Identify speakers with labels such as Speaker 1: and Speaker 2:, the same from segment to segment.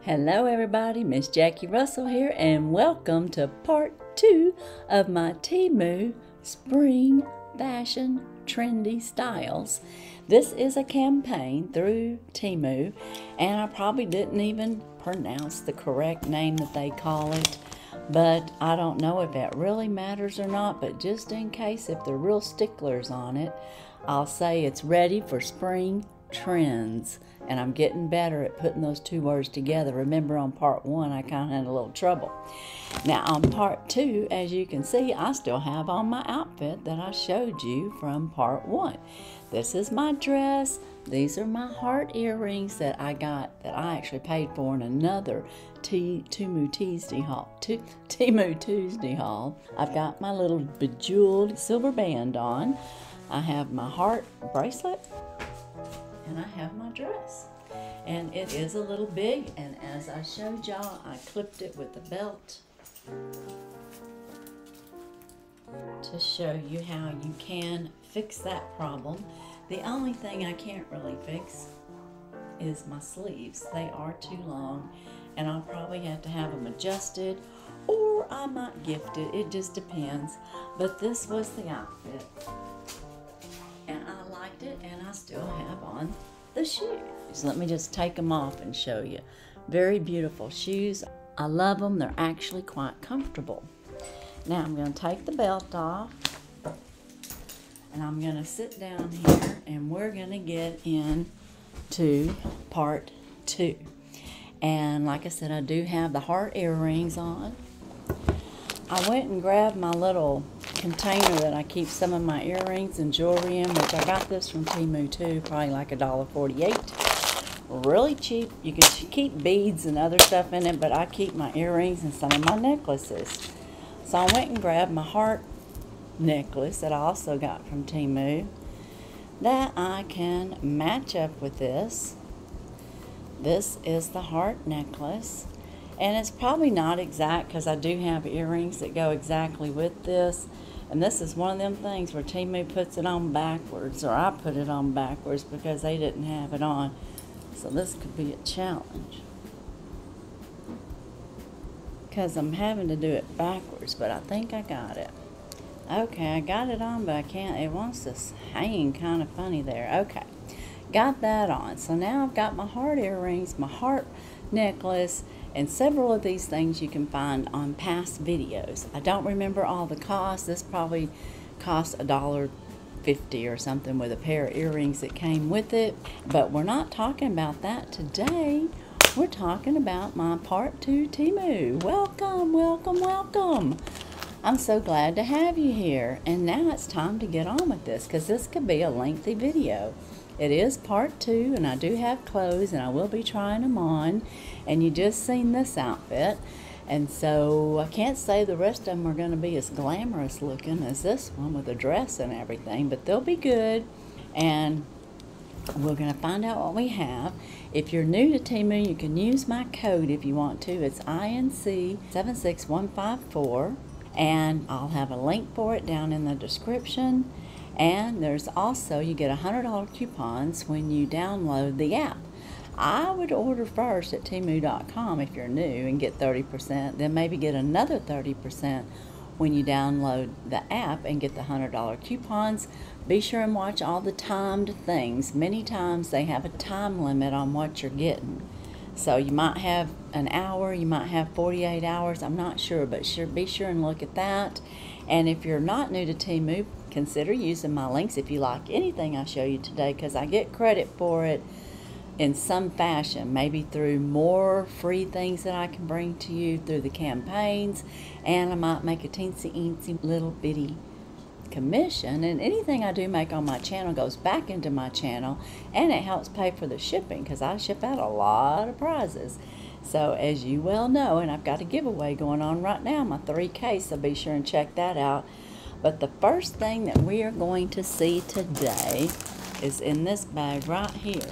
Speaker 1: Hello everybody, Miss Jackie Russell here, and welcome to part 2 of my Temu Spring Fashion Trendy Styles. This is a campaign through Temu, and I probably didn't even pronounce the correct name that they call it, but I don't know if that really matters or not, but just in case, if they're real sticklers on it, I'll say it's ready for spring trends. And I'm getting better at putting those two words together. Remember, on part 1, I kind of had a little trouble. Now, on part 2, as you can see, I still have on my outfit that I showed you from part 1. This is my dress. These are my heart earrings that I got, that I actually paid for in another Temu Tuesday haul. I've got my little bejeweled silver band on. I have my heart bracelet. And I have my dress, and it is a little big, and as I showed y'all, I clipped it with the belt to show you how you can fix that problem. The only thing I can't really fix is my sleeves. They are too long, and I'll probably have to have them adjusted, or I might gift it. It just depends. But this was the outfit, and I liked it, and I still have on the shoes. Let me just take them off and show you. Very beautiful shoes. I love them. They're actually quite comfortable. Now I'm going to take the belt off, and I'm going to sit down here, and we're going to get into part 2. And like I said, I do have the heart earrings on. I went and grabbed my little container that I keep some of my earrings and jewelry in, which I got this from Temu too, probably like $1.48. Really cheap. You can keep beads and other stuff in it, but I keep my earrings and some of my necklaces. So I went and grabbed my heart necklace that I also got from Temu that I can match up with this. This is the heart necklace. And it's probably not exact because I do have earrings that go exactly with this. And this is one of them things where Temu puts it on backwards, or I put it on backwards because they didn't have it on. So this could be a challenge, because I'm having to do it backwards, but I think I got it. Okay, I got it on, but I can't. It wants to hang kind of funny there. Okay, got that on. So now I've got my heart earrings, my heart necklace, and several of these things you can find on past videos. I don't remember all the costs. This probably cost $1.50 or something with a pair of earrings that came with it. But we're not talking about that today. We're talking about my part 2 Temu. Welcome, welcome, welcome. I'm so glad to have you here. And now it's time to get on with this, because this could be a lengthy video. It is part 2, and I do have clothes, and I will be trying them on. And you just seen this outfit, and so I can't say the rest of them are going to be as glamorous looking as this one with a dress and everything, but they'll be good. And we're going to find out what we have. If you're new to Temu, you can use my code if you want to. It's INC76154, and I'll have a link for it down in the description. And there's also, you get $100 coupons when you download the app. I would order first at Temu.com if you're new and get 30%. Then maybe get another 30% when you download the app and get the $100 coupons. Be sure and watch all the timed things. Many times they have a time limit on what you're getting. So you might have an hour, you might have 48 hours, I'm not sure, but be sure and look at that. And if you're not new to Temu, consider using my links if you like anything I show you today, because I get credit for it in some fashion, maybe through more free things that I can bring to you through the campaigns, and I might make a teensy-eensy little bitty commission, and anything I do make on my channel goes back into my channel, and it helps pay for the shipping, because I ship out a lot of prizes. So as you well know, and I've got a giveaway going on right now, my 3K, so be sure and check that out. But the first thing that we are going to see today is in this bag right here.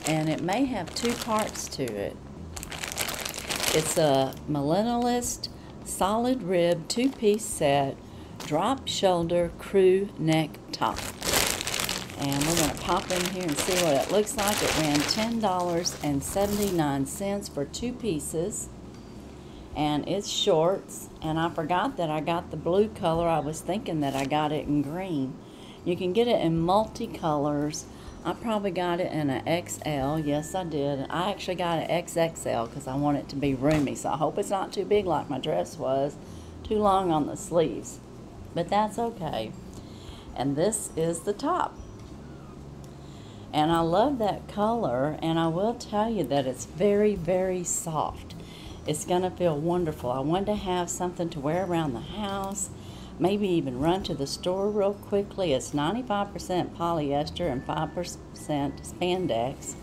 Speaker 1: And it may have 2 parts to it. It's a Minimalist solid rib 2-piece set, drop shoulder crew neck top. And we're going to pop in here and see what it looks like. It ran $10.79 for 2 pieces. And it's shorts. And I forgot that I got the blue color. I was thinking that I got it in green. You can get it in multicolors. I probably got it in an XL. Yes, I did. I actually got an XXL because I want it to be roomy. So I hope it's not too big like my dress was. Too long on the sleeves. But that's okay. And this is the top. And I love that color, and I will tell you that it's very, very soft. It's going to feel wonderful. I wanted to have something to wear around the house, maybe even run to the store real quickly. It's 95% polyester and 5% spandex,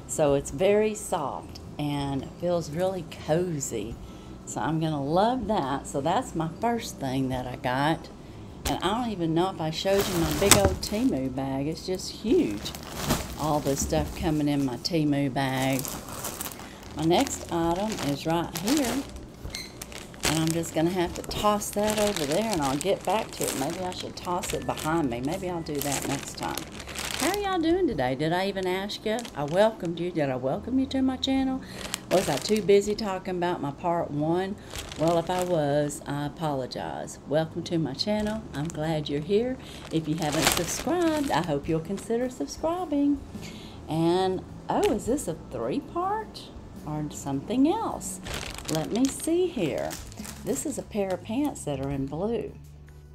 Speaker 1: so it's very soft and it feels really cozy. So I'm going to love that. So that's my first thing that I got. And I don't even know if I showed you my big old Temu bag. It's just huge. All this stuff coming in my Temu bag. My next item is right here. And I'm just going to have to toss that over there and I'll get back to it. Maybe I should toss it behind me. Maybe I'll do that next time. How are y'all doing today? Did I even ask you? I welcomed you. Did I welcome you to my channel? Was I too busy talking about my part 1? Well, if I was, I apologize. Welcome to my channel. I'm glad you're here. If you haven't subscribed, I hope you'll consider subscribing. And, oh, is this a 3-part or something else? Let me see here. This is a pair of pants that are in blue.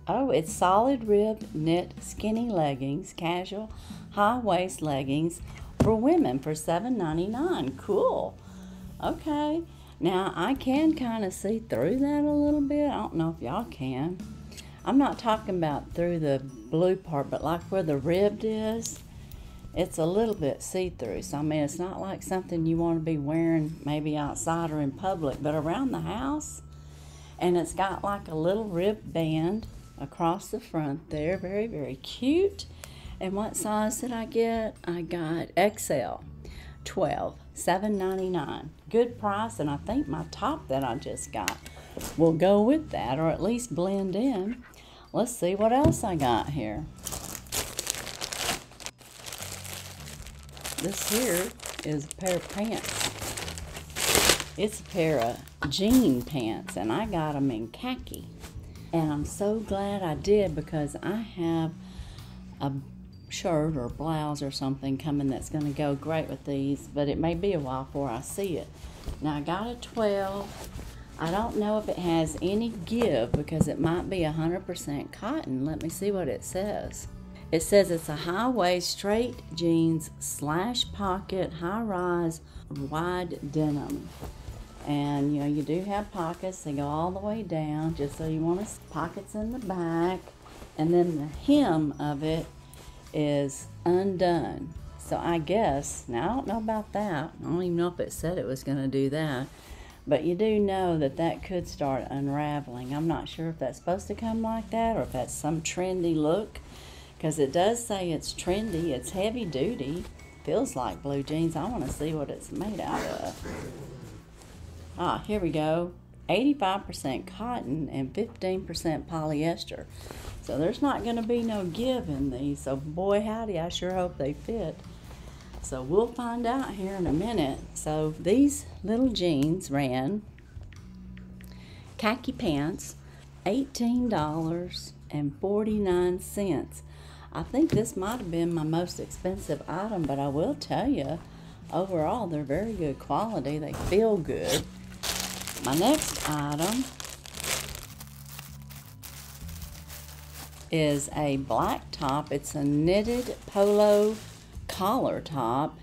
Speaker 1: Oh, it's solid ribbed knit skinny leggings, casual high waist leggings for women for $7.99. Cool. Okay. Now, I can kind of see through that a little bit. I don't know if y'all can. I'm not talking about through the blue part, but like where the ribbed is, it's a little bit see-through. So, I mean, it's not like something you want to be wearing maybe outside or in public, but around the house. And it's got like a little ribbed band across the front there. Very, very cute. And what size did I get? I got XL. 12, $7.99. Good price, and I think my top that I just got will go with that, or at least blend in. Let's see what else I got here. This here is a pair of pants. It's a pair of jean pants, and I got them in khaki. And I'm so glad I did because I have a shirt or blouse or something coming that's going to go great with these, but it may be a while before I see it. Now I got a 12. I don't know if it has any give because it might be 100% cotton. Let me see what it says. It says it's a high waist straight jeans / pocket high rise wide denim. And you know, you do have pockets. They go all the way down just so you want pockets in the back. And then the hem of it is undone. So I guess, now I don't know about that. I don't even know if it said it was going to do that. But you do know that that could start unraveling. I'm not sure if that's supposed to come like that or if that's some trendy look. Because it does say it's trendy. It's heavy duty. Feels like blue jeans. I want to see what it's made out of. Ah, here we go. 85% cotton and 15% polyester. So there's not going to be no give in these. So boy howdy, I sure hope they fit. So we'll find out here in a minute. So these little jeans ran khaki pants, $18.49. I think this might have been my most expensive item, but I will tell you, overall they're very good quality. They feel good. My next item is a black top. It's a knitted polo collar top,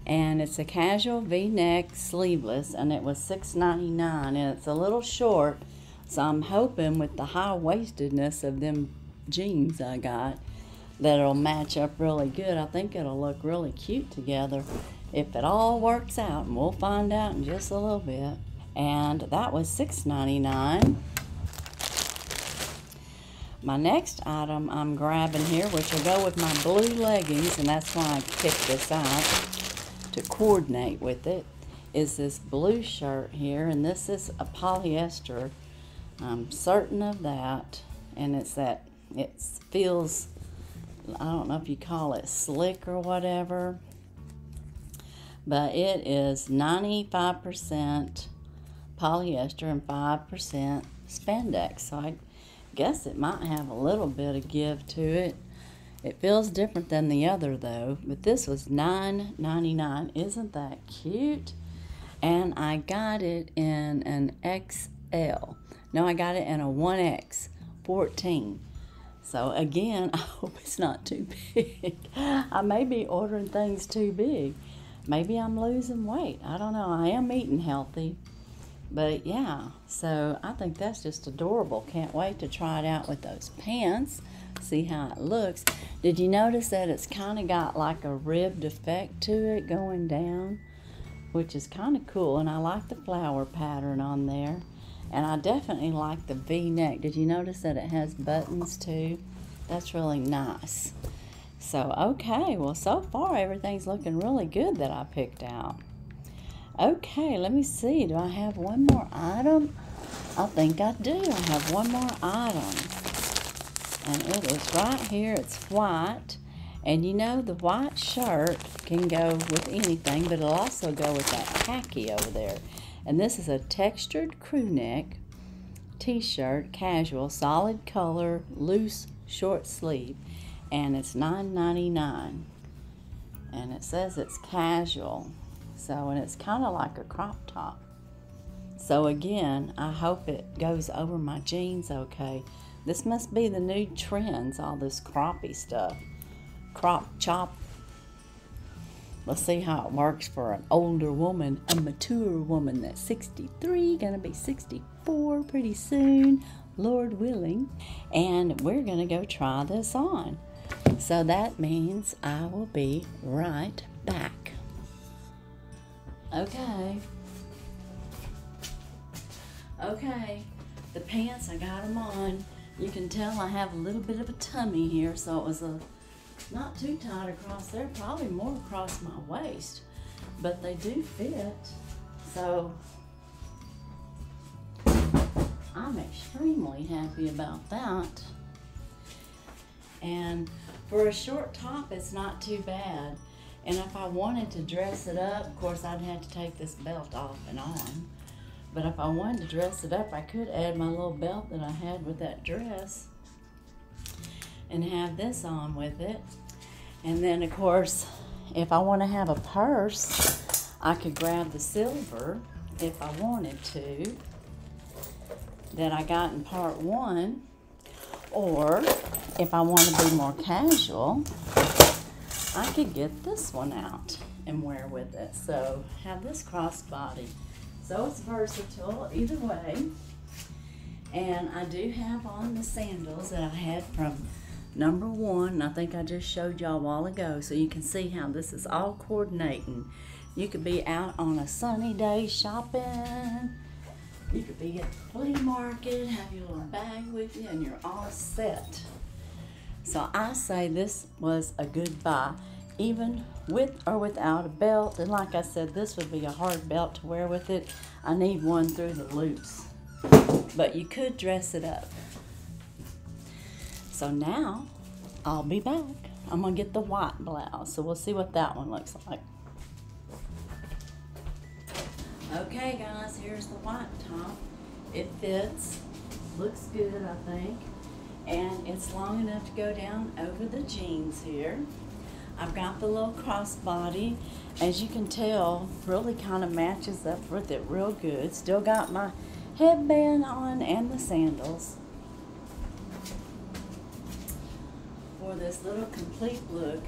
Speaker 1: and it's a casual V-neck sleeveless, and it was $6.99, and it's a little short, so I'm hoping with the high-waistedness of them jeans I got that it'll match up really good. I think it'll look really cute together if it all works out, and we'll find out in just a little bit. And that was $6.99. My next item I'm grabbing here, which will go with my blue leggings, and that's why I picked this out to coordinate with it, is this blue shirt here, and this is a polyester. I'm certain of that, and it feels I don't know if you call it slick or whatever, but it is 95% polyester and 5% spandex. So I guess it might have a little bit of give to it. It feels different than the other though, but this was $9.99. Isn't that cute? And I got it in an XL. No, I got it in a 1X, 14. So again, I hope it's not too big. I may be ordering things too big. Maybe I'm losing weight. I don't know. I am eating healthy. But yeah, so I think that's just adorable. Can't wait to try it out with those pants. See how it looks. Did you notice that it's kind of got like a ribbed effect to it going down? Which is kind of cool. And I like the flower pattern on there. And I definitely like the V-neck. Did you notice that it has buttons too? That's really nice. So, okay. Well, so far everything's looking really good that I picked out. Okay, let me see. Do I have one more item? I think I do. I have one more item. And it is right here. It's white. And you know, the white shirt can go with anything, but it'll also go with that khaki over there. And this is a textured crew neck t-shirt, casual, solid color, loose, short sleeve. And it's $9.99. And it says it's casual. So, and it's kind of like a crop top. So again, I hope it goes over my jeans okay. This must be the new trends, all this croppy stuff. Crop chop. Let's see how it works for an older woman, a mature woman that's 63, gonna be 64 pretty soon, Lord willing. And we're gonna go try this on. So that means I will be right back. Okay, the pants, I got them on. You can tell I have a little bit of a tummy here, so it was not too tight across there, probably more across my waist, but they do fit, so I'm extremely happy about that. And for a short top, it's not too bad. And if I wanted to dress it up, of course I'd have to take this belt off and on. But if I wanted to dress it up, I could add my little belt that I had with that dress and have this on with it. And then of course, if I want to have a purse, I could grab the silver if I wanted to, that I got in part one. Or if I want to be more casual, I could get this one out and wear with it. So have this crossbody. So it's versatile either way. And I do have on the sandals that I had from number one. I think I just showed y'all a while ago. So you can see how this is all coordinating. You could be out on a sunny day shopping. You could be at the flea market, have your little bag with you, and you're all set. So I say this was a good buy, even with or without a belt. And like I said, this would be a hard belt to wear with it. I need one through the loops. But you could dress it up. So now, I'll be back. I'm going to get the white blouse. So we'll see what that one looks like. Okay guys, here's the white top. It fits, looks good I think, and it's long enough to go down over the jeans here. I've got the little crossbody. As you can tell, really kind of matches up with it real good. Still got my headband on and the sandals for this little complete look.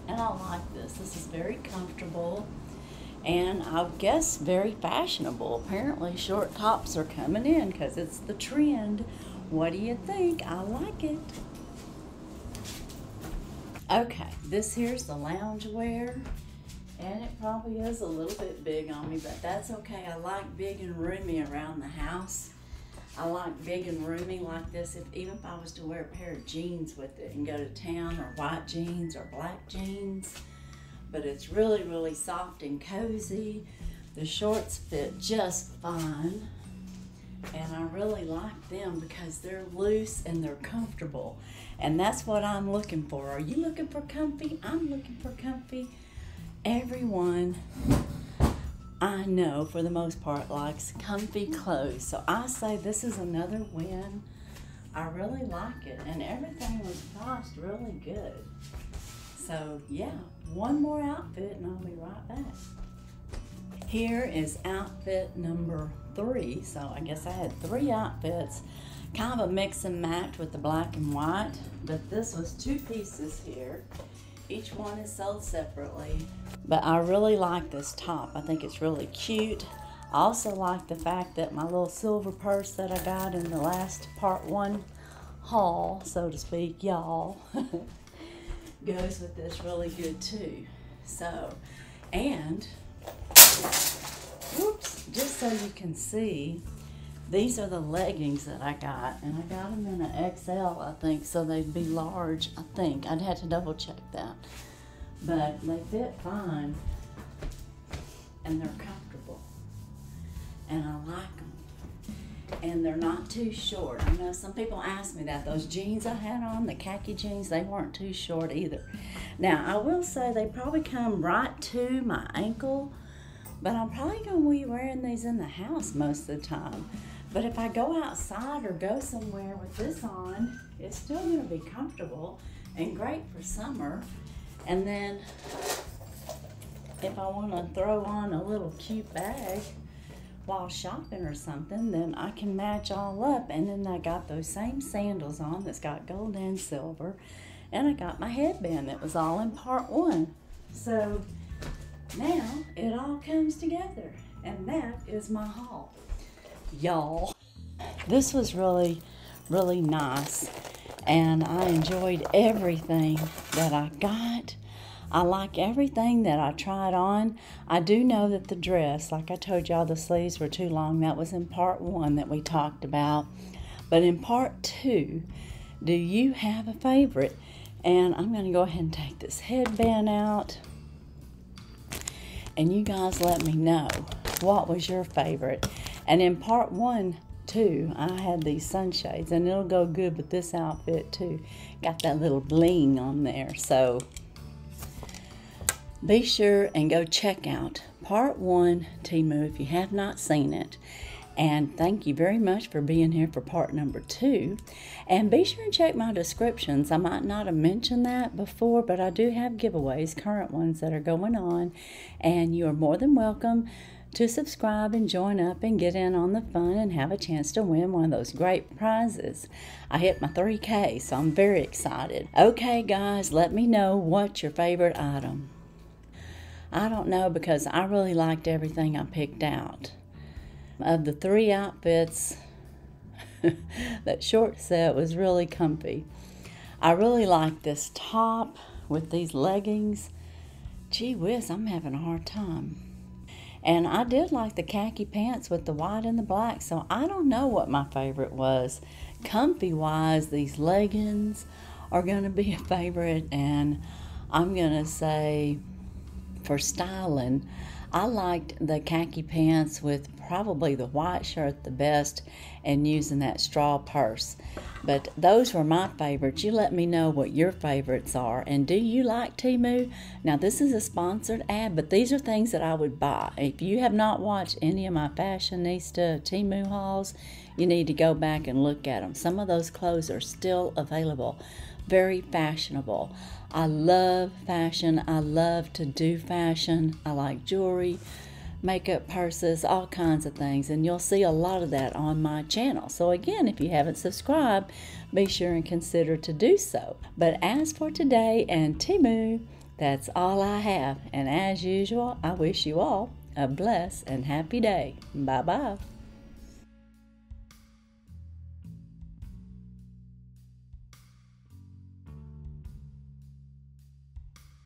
Speaker 1: And I like this. This is very comfortable. And I guess very fashionable. Apparently short tops are coming in because it's the trend. What do you think? I like it. Okay, this here's the loungewear. And it probably is a little bit big on me, but that's okay. I like big and roomy around the house. I like big and roomy like this. Even if I was to wear a pair of jeans with it and go to town, or white jeans or black jeans. But it's really, really soft and cozy. The shorts fit just fine. And I really like them because they're loose and they're comfortable. And that's what I'm looking for. Are you looking for comfy? I'm looking for comfy. Everyone I know, for the most part, likes comfy clothes. So I say this is another win. I really like it. And everything was priced really good. So yeah, one more outfit and I'll be right back. Here is outfit number 3. So I guess I had 3 outfits, kind of a mix and match with the black and white, but this was 2 pieces here. Each one is sold separately, but I really like this top. I think it's really cute. I also like the fact that my little silver purse that I got in the last part 1 haul, so to speak, y'all, goes with this really good too. So, and whoops, just so you can see, these are the leggings that I got, and I got them in an XL, I think, so they'd be large, I think. I'd have to double check that. But they fit fine, and they're comfortable, and I like them. And they're not too short. I know some people ask me that. Those jeans I had on, the khaki jeans, they weren't too short either. Now, I will say they probably come right to my ankle, but I'm probably going to be wearing these in the house most of the time. But if I go outside or go somewhere with this on, it's still going to be comfortable and great for summer. And then if I want to throw on a little cute bag while shopping or something, then I can match all up. And then I got those same sandals on that's got gold and silver. And I got my headband that was all in part 1. So now it all comes together. And that is my haul. Y'all, this was really, really nice. And I enjoyed everything that I got. I like everything that I tried on. I do know that the dress, like I told y'all, the sleeves were too long. That was in part 1 that we talked about. But in part 2, do you have a favorite? And I'm going to go ahead and take this headband out. And you guys let me know what was your favorite. And in part 1, too, I had these sunshades. And it'll go good with this outfit, too. Got that little bling on there. So be sure and go check out part 1 Temu if you have not seen it. And thank you very much for being here for part number 2. And be sure and check my descriptions. I might not have mentioned that before, but I do have giveaways, current ones that are going on. And you are more than welcome to subscribe and join up and get in on the fun and have a chance to win one of those great prizes. I hit my 3K, so I'm very excited. Okay, guys, let me know what's your favorite item. I don't know, because I really liked everything I picked out. Of the 3 outfits, that short set was really comfy. I really like this top with these leggings. Gee whiz, I'm having a hard time. And I did like the khaki pants with the white and the black, so I don't know what my favorite was. Comfy-wise, these leggings are going to be a favorite, and I'm going to say for styling, I liked the khaki pants with probably the white shirt the best and using that straw purse. But those were my favorites. You let me know what your favorites are. And do you like Temu? Now, this is a sponsored ad, but these are things that I would buy. If you have not watched any of my Fashionista Temu hauls, you need to go back and look at them. Some of those clothes are still available. Very fashionable. I love fashion. I love to do fashion. I like jewelry, makeup, purses, all kinds of things. And you'll see a lot of that on my channel. So again, if you haven't subscribed, be sure and consider to do so. But as for today and Temu, that's all I have. And as usual, I wish you all a blessed and happy day. Bye-bye.